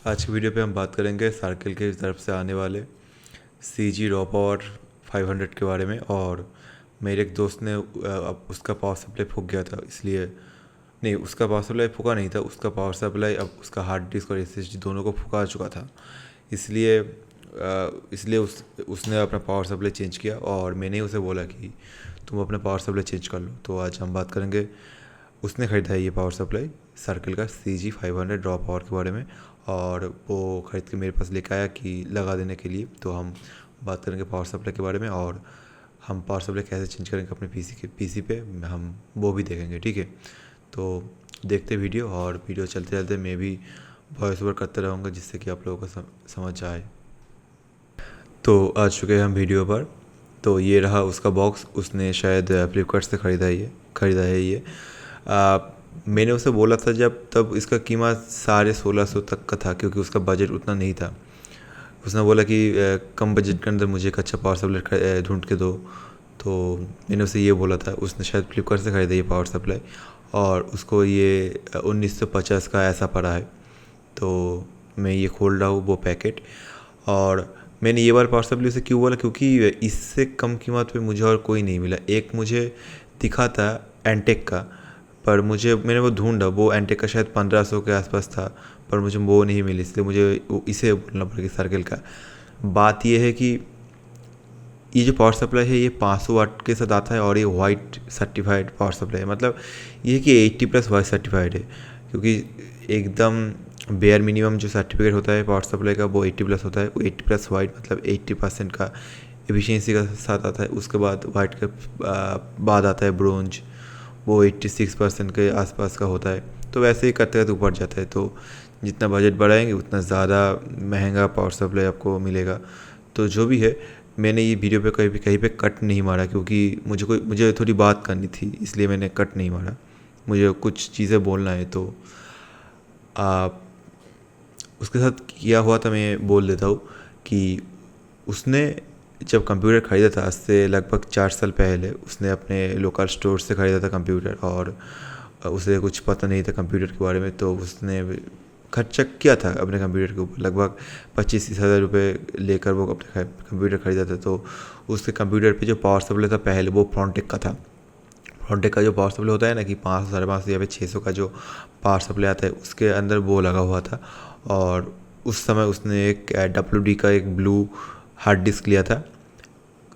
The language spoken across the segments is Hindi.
आज की वीडियो पे हम बात करेंगे सर्किल की तरफ से आने वाले CG रॉ पावर 500 के बारे में। और मेरे एक दोस्त ने अब उसका पावर सप्लाई फूक गया था, इसलिए नहीं, उसका पावर सप्लाई फूका नहीं था, उसका पावर सप्लाई अब उसका हार्ड डिस्क और SSD दोनों को फुका चुका था। इसलिए उसने अपना पावर सप्लाई चेंज किया और मैंने उसे बोला कि तुम अपना पावर सप्लाई चेंज कर लो। तो आज हम बात करेंगे, उसने ख़रीदा है ये पावर सप्लाई सर्किल का CG 500 रॉ पावर के बारे में, और वो ख़रीद के मेरे पास लेकर आया कि लगा देने के लिए। तो हम बात करेंगे पावर सप्लाई के बारे में, और हम पावर सप्लाई कैसे चेंज करेंगे अपने PC पे हम वो भी देखेंगे, ठीक है। तो देखते वीडियो, और वीडियो चलते चलते मैं भी वॉइस ओवर करते रहूँगा जिससे कि आप लोगों को समझ आए। तो आ चुके हैं हम वीडियो पर। तो ये रहा उसका बॉक्स, उसने शायद फ्लिपकार्ट से ख़रीदा है ये। मैंने उसे बोला था जब, तब इसका कीमत 1650 तक का था, क्योंकि उसका बजट उतना नहीं था। उसने बोला कि कम बजट के अंदर मुझे एक अच्छा पावर सप्लाई ढूंढ के दो। तो मैंने उसे ये बोला था, उसने शायद फ्लिपकार्ट से ख़रीदा ये पावर सप्लाई, और उसको ये 1950 का ऐसा पड़ा है। तो मैं ये खोल रहा हूँ वो पैकेट, और मैंने ये बार पावर सप्लाई से क्यों बोला, क्योंकि इससे कम कीमत पे मुझे और कोई नहीं मिला। एक मुझे दिखा था एंटेक का, पर मैंने वो ढूंढा, वो एंटेक का शायद 1500 के आसपास था, पर मुझे वो नहीं मिली, इसलिए मुझे इसे बोलना पड़ेगा सर्किल का। बात ये है कि ये जो पावर सप्लाई है ये 500 वाट के साथ आता है, और ये वाइट सर्टिफाइड पावर सप्लाई है। मतलब ये है कि 80+ वाइट सर्टिफाइड है, क्योंकि एकदम बेयर मिनिमम जो सर्टिफिकेट होता है पावर सप्लाई का वो 80+ होता है। वो 80+ वाइट मतलब 80% का एफिशिएंसी का साथ आता है। उसके बाद वाइट के बाद आता है ब्रोंज, वो 86% के आसपास का होता है। तो वैसे ही करते करते ऊपर जाता है। तो जितना बजट बढ़ाएंगे उतना ज़्यादा महंगा पावर सप्लाई आपको मिलेगा। तो जो भी है, मैंने ये वीडियो पे कहीं पे कट नहीं मारा, क्योंकि मुझे थोड़ी बात करनी थी, इसलिए मैंने कट नहीं मारा। मुझे कुछ चीज़ें बोलना है, तो आप उसके साथ किया हुआ था मैं बोल देता हूँ कि उसने जब कंप्यूटर ख़रीदा था, आज से लगभग 4 साल पहले, उसने अपने लोकल स्टोर से ख़रीदा था कंप्यूटर, और उसे कुछ पता नहीं था कंप्यूटर के बारे में। तो उसने खर्चा किया था अपने कंप्यूटर के ऊपर, लगभग 25-30 हज़ार रुपये लेकर वो अपने कंप्यूटर ख़रीदा था। तो उसके कंप्यूटर पे जो पावर सप्लाई था पहले, वो फ्रॉन्टेक का था। फ्रॉन्टेक का जो पावर सप्लाई होता है ना, कि 500, 550 या फिर 600 का जो पावर सप्लाई आता है, उसके अंदर वो लगा हुआ था। और उस समय उसने एक WD का एक ब्लू हार्ड डिस्क लिया था।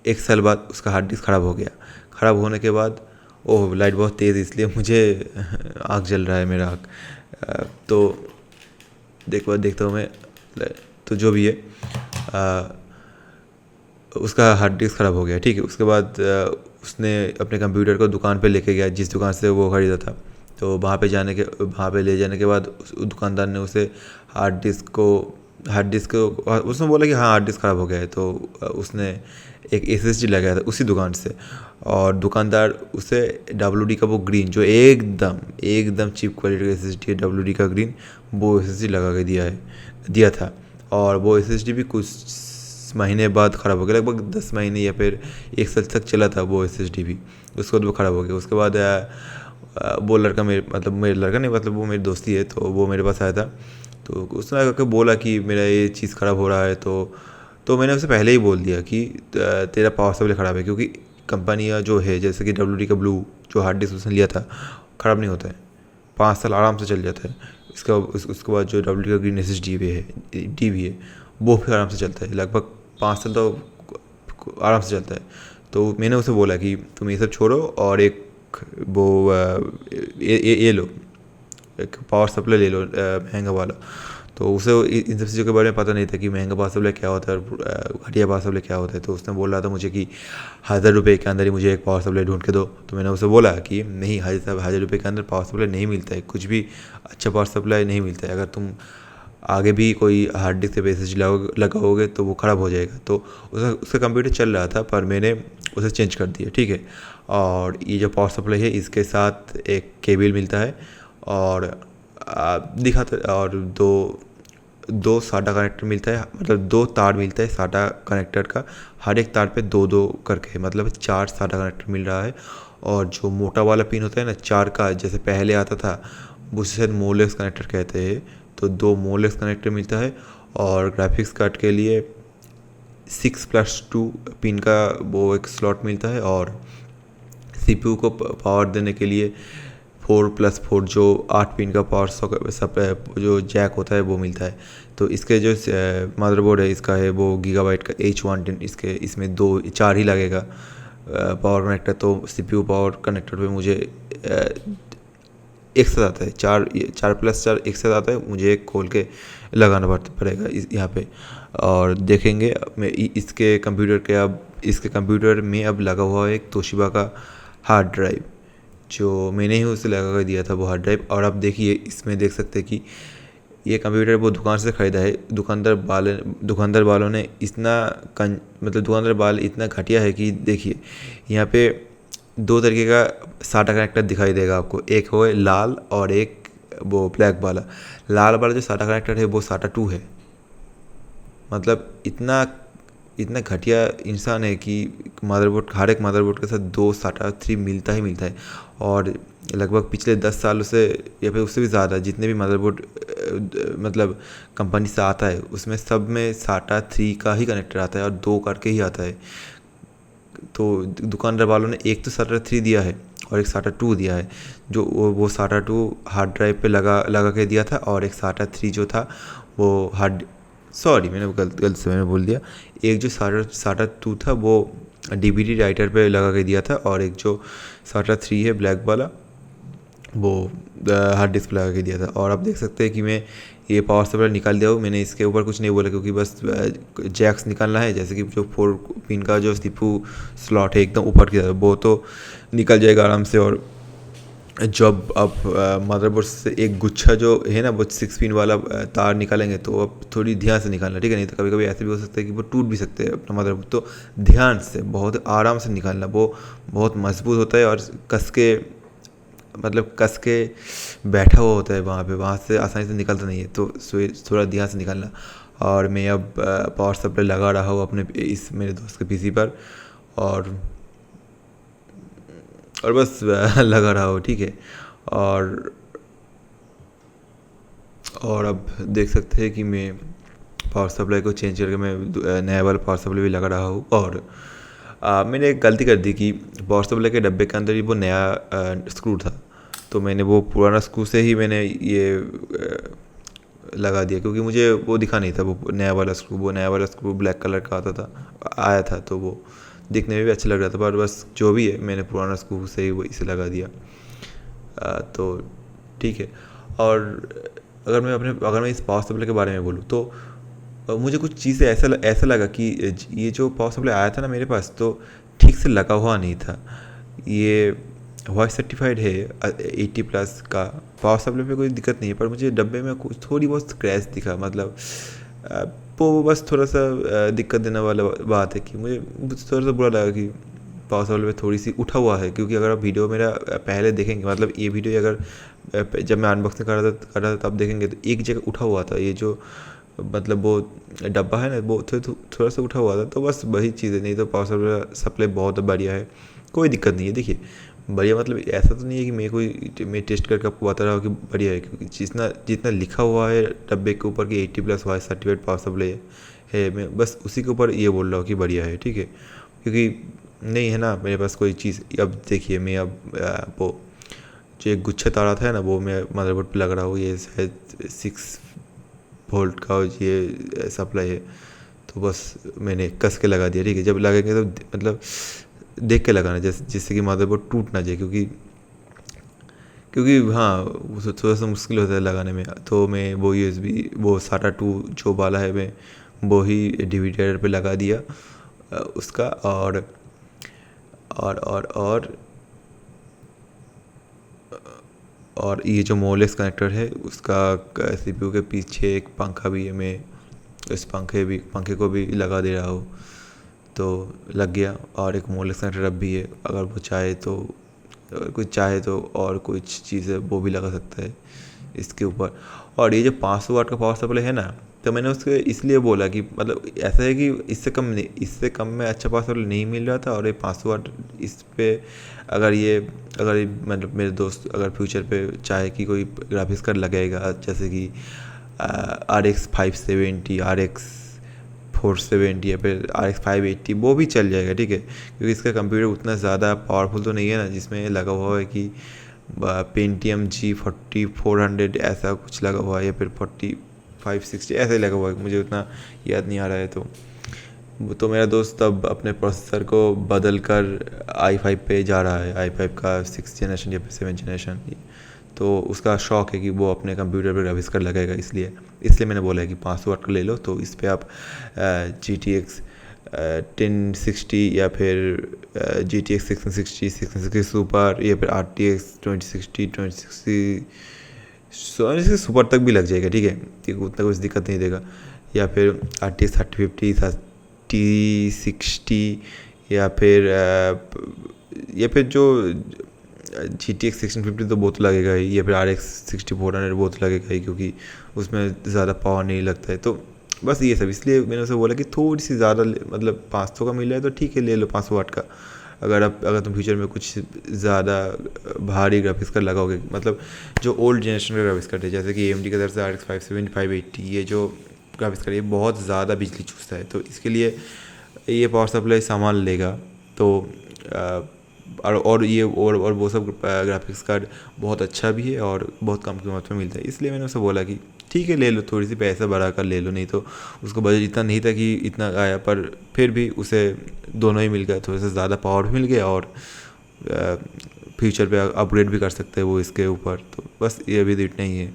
1 साल बाद उसका हार्ड डिस्क ख़राब हो गया। ख़राब होने के बाद, ओह लाइट बहुत तेज़, इसलिए मुझे आँख जल रहा है, मेरा आँख। तो देखता हूँ मैं। तो जो भी है, उसका हार्ड डिस्क ख़राब हो गया, ठीक है। उसके बाद उसने अपने कंप्यूटर को दुकान पे लेके गया, जिस दुकान से वो ख़रीदा था। तो वहाँ पे ले जाने के बाद उस दुकानदार ने उसे हार्ड डिस्क को उसने बोला कि हाँ हार्ड डिस्क ख़राब हो गया है। तो उसने एक SSD लगाया था उसी दुकान से, और दुकानदार उसे WD का वो ग्रीन, जो एकदम चीप क्वालिटी का SSD है, WD का ग्रीन, वो SSD लगा के दिया था। और वो SSD भी कुछ महीने बाद ख़राब हो गया, लगभग 10 महीने या फिर 1 साल तक चला था वो SSD भी। उसके बाद वो ख़राब हो गया। उसके बाद वो लड़का मेरे लड़का नहीं, मतलब वो मेरी दोस्ती है, तो वो मेरे पास आया था। तो उसने आकर बोला कि मेरा ये चीज़ ख़राब हो रहा है। तो मैंने उसे पहले ही बोल दिया कि तेरा पावर सप्लाई ख़राब है, क्योंकि कंपनियाँ जो है, जैसे कि WD का ब्लू जो हार्ड डिस्क उसने लिया था, ख़राब नहीं होता है, 5 साल आराम से चल जाता है। उसके बाद जो WD का ग्रीन SSD भी है, वो भी आराम से चलता है, लगभग 5 साल तो आराम से चलता है। तो मैंने उसे बोला कि तुम ये सब छोड़ो, और एक वो ये लो, एक पावर सप्लाई ले लो महंगा वाला। तो उसे इन सब चीज़ों के बारे में पता नहीं था कि महंगा पावर सप्लाई क्या होता है और घटिया पावर सप्लाई क्या होता है। तो उसने बोल रहा था मुझे कि 1000 रुपये के अंदर ही मुझे एक पावर सप्लाई ढूंढ के दो। तो मैंने उसे बोला कि नहीं, 1000 रुपये के अंदर पावर सप्लाई नहीं मिलता है, कुछ भी अच्छा पावर सप्लाई नहीं मिलता है। अगर तुम आगे भी कोई हार्ड डिस्क पे SSD लगाओगे तो वो ख़राब हो जाएगा। तो उसका कंप्यूटर चल रहा था, पर मैंने उसे चेंज कर दिया, ठीक है। और ये जो पावर सप्लाई है, इसके साथ एक केबल मिलता है, और और दो साटा कनेक्टर मिलता है, मतलब 2 तार मिलता है साटा कनेक्टर का, हर एक तार पे 2-2 करके, मतलब 4 साटा कनेक्टर मिल रहा है। और जो मोटा वाला पिन होता है ना 4 का, जैसे पहले आता था, उसे शायद मोलेक्स कनेक्टर कहते हैं। तो 2 मोलेक्स कनेक्टर मिलता है और ग्राफिक्स कार्ड के लिए 6+2 पिन का वो एक स्लॉट मिलता है और CPU को पावर देने के लिए 4+4 जो 8 पिन का पावर सप्लाई जो जैक होता है वो मिलता है। तो इसके जो मदरबोर्ड है इसका है वो गीगाबाइट का H110, इसमें 4 ही लगेगा पावर कनेक्टर। तो CPU पावर कनेक्टर पे मुझे एक साथ आता है, 4+4 एक साथ आता है, मुझे एक खोल के लगाना पड़ेगा यहाँ पे। और देखेंगे मैं इसके कंप्यूटर में अब लगा हुआ है एक तोशिबा का हार्ड ड्राइव, जो मैंने ही उसे लगा कर दिया था वो हार्ड ड्राइव। और अब देखिए इसमें देख सकते हैं कि ये कंप्यूटर वो दुकान से ख़रीदा है। दुकानदार वालों ने दुकानदार वाल इतना घटिया है कि देखिए यहाँ पे 2 तरीके का साटा कनेक्टर दिखाई देगा आपको, एक हो लाल और एक वो ब्लैक वाला। लाल वाला जो साटा कनेक्टर है वो साटा 2 है। मतलब इतना घटिया इंसान है कि हर एक मदरबोर्ड के साथ 2 साटा 3 मिलता ही है। और लगभग पिछले 10 सालों से या फिर उससे भी ज़्यादा जितने भी मदरबोर्ड मतलब कंपनी से आता है उसमें सब में साटा 3 का ही कनेक्टर आता है और 2 करके ही आता है। तो दुकानदार वालों ने एक तो साटा 3 दिया है और एक साटा 2 दिया है, जो वो साटा 2 हार्ड ड्राइव पे लगा के दिया था और एक साटा 3 जो था वो मैंने गलत से मैंने बोल दिया। एक जो साटा 2 था वो DVD राइटर पे लगा के दिया था और एक जो साटा 3 है ब्लैक वाला वो हार्ड डिस्क लगा के दिया था। और आप देख सकते हैं कि मैं ये पावर सप्लाई निकाल दिया हूँ। मैंने इसके ऊपर कुछ नहीं बोला क्योंकि बस जैक्स निकालना है, जैसे कि जो 4 पिन का जो CPU स्लॉट है एकदम ऊपर की तरफ वो तो निकल जाएगा आराम से। और जब आप मदरबोर्ड से एक गुच्छा जो है ना वो 6 पिन वाला तार निकालेंगे तो अब थोड़ी ध्यान से निकालना, ठीक है, नहीं तो कभी कभी ऐसे भी हो सकता है कि वो टूट भी सकते हैं अपना मदरबोर्ड। तो ध्यान से बहुत आराम से निकालना, वो बहुत मजबूत होता है और कस के बैठा हुआ होता है वहाँ से आसानी से निकलता नहीं है। तो थोड़ा ध्यान से निकालना। और मैं अब पावर सप्लाई लगा रहा हूँ अपने मेरे दोस्त के PC पर और बस लगा रहा हूँ, ठीक है। और अब देख सकते हैं कि मैं पावर सप्लाई को चेंज करके मैं नया वाला पावर सप्लाई भी लगा रहा हूँ। और मैंने एक गलती कर दी कि पावर सप्लाई के डब्बे के अंदर ही वो नया स्क्रू था, तो मैंने वो पुराना स्क्रू से ही मैंने ये लगा दिया क्योंकि मुझे वो दिखा नहीं था वो नया वाला स्क्रू ब्लैक कलर का आया था, तो वो दिखने में भी अच्छा लग रहा था। पर बस जो भी है मैंने पुराना स्क्रू से ही वो इसे लगा दिया। तो ठीक है। और अगर मैं इस पावर सप्लाई के बारे में बोलूँ तो मुझे कुछ चीज़ें ऐसा लगा कि ये जो पावर सप्लाई आया था ना मेरे पास तो ठीक से लगा हुआ नहीं था। ये वॉइस सर्टिफाइड है 80+ का। पावर सप्लाई में कोई दिक्कत नहीं है, पर मुझे डब्बे में कुछ थोड़ी बहुत स्क्रैच दिखा। मतलब वो बस थोड़ा सा दिक्कत देने वाला बात है कि मुझे थोड़ा सा बुरा लगा कि पावर सप्लाई में थोड़ी सी उठा हुआ है। क्योंकि अगर आप वीडियो मेरा पहले देखेंगे, मतलब ये वीडियो अगर जब मैं अनबॉक्सिंग कर रहा था तब देखेंगे तो एक जगह उठा हुआ था। ये जो मतलब वो डब्बा है ना वो थोड़ा सा उठा हुआ था। तो बस वही चीज़ है, नहीं तो पावर सप्लाई बहुत बढ़िया है, कोई दिक्कत नहीं है। देखिए बढ़िया मतलब ऐसा तो नहीं है कि मैं टेस्ट करके आपको बता रहा हूँ कि बढ़िया है, क्योंकि जितना लिखा हुआ है डब्बे के ऊपर कि 80+ वॉइस सर्टिफाइड पावर सप्लाई है, मैं बस उसी के ऊपर ये बोल रहा हूँ कि बढ़िया है, ठीक है। क्योंकि नहीं है ना मेरे पास कोई चीज़। अब देखिए मैं अब वो जो एक गुच्छा तारा था ना वो मैं मदरबोर्ड पे लग रहा हूँ। ये शायद 6 वोल्ट का ये सप्लाई है, तो बस मैंने कस के लगा दिया, ठीक है। जब लगेंगे तो मतलब देख के लगाना जिससे कि मदरबोर्ड टूट ना जाए, क्योंकि हाँ थोड़ा सा मुश्किल होता है लगाने में। तो मैं वो USB वो साटा 2 जो वाला है मैं वो ही DVD पे लगा दिया उसका। और ये जो मोलेक्स कनेक्टर है उसका CPU के पीछे एक पंखा भी है, मैं इस पंखे को भी लगा दे रहा हूँ, तो लग गया। और एक मोलेक्स कनेक्टर अब भी है, अगर कोई चाहे तो और कुछ चीज़ें वो भी लगा सकता है इसके ऊपर। और ये जो 500 वाट का पावर सप्लाई है ना, तो मैंने उसके इसलिए बोला कि मतलब ऐसा है कि इससे कम में अच्छा पावर सप्लाई नहीं मिल रहा था। और ये 500 वाट इस पे अगर मतलब मेरे दोस्त अगर फ्यूचर पे चाहे कि कोई ग्राफिक्स कार्ड लगेगा, जैसे कि RX 570, RX 470 या फिर RX 580 वो भी चल जाएगा, ठीक है, क्योंकि इसका कंप्यूटर उतना ज़्यादा पावरफुल तो नहीं है ना, जिसमें लगा हुआ है कि पेंटियम G4400 ऐसा कुछ लगा हुआ है, या फिर 4560 ऐसा ही लगा हुआ है, मुझे उतना याद नहीं आ रहा है। तो मेरा दोस्त अब अपने प्रोसेसर को बदल कर i5 पे जा रहा है, i5 का 6th जनरेशन या फिर 7th जनरेशन। तो उसका शौक़ है कि वो अपने कंप्यूटर पर ग्राफिक्स कार्ड लगाएगा, इसलिए मैंने बोला है कि 500 वाट का ले लो। तो इस पर आप GTX 1060 या फिर GTX 1660 सुपर या फिर RTX 2060 सुपर तक भी लग जाएगा, ठीक है, उतना कुछ दिक्कत नहीं देगा। या फिर RTX 3050 T60 या फिर जो GTX 1650 तो बहुत लगेगा ही, या फिर RX 6400 बहुत लगेगा ही, क्योंकि उसमें ज़्यादा पावर नहीं लगता है। तो बस ये सब, इसलिए मैंने उसे बोला कि थोड़ी सी ज़्यादा मतलब 500 का मिल रहा है तो ठीक है, ले लो 500 वाट का। अगर तुम फ्यूचर में कुछ ज़्यादा भारी ग्राफिक्स कार्ड लगाओगे, मतलब जो ओल्ड जनरेशन का ग्राफिक्स कार्ड है, जैसे कि AMD की तरफ से RX 570 580, ये जो ग्राफिक्स कार्ड ये बहुत ज़्यादा बिजली चूसता है, तो इसके लिए ये पावर सप्लाई संभाल लेगा। तो और वो सब ग्राफिक्स कार्ड बहुत अच्छा भी है और बहुत कम कीमत में मिलता है। इसलिए मैंने उसे बोला कि ठीक है ले लो, थोड़ी सी पैसा बढ़ा कर ले लो, नहीं तो उसको बजट इतना नहीं था कि इतना आया, पर फिर भी उसे दोनों ही मिल गया, थोड़ा सा ज़्यादा पावर भी मिल गया और फ्यूचर पे अपग्रेड भी कर सकते हैं वो इसके ऊपर। तो बस ये अभी तो इतना ही है।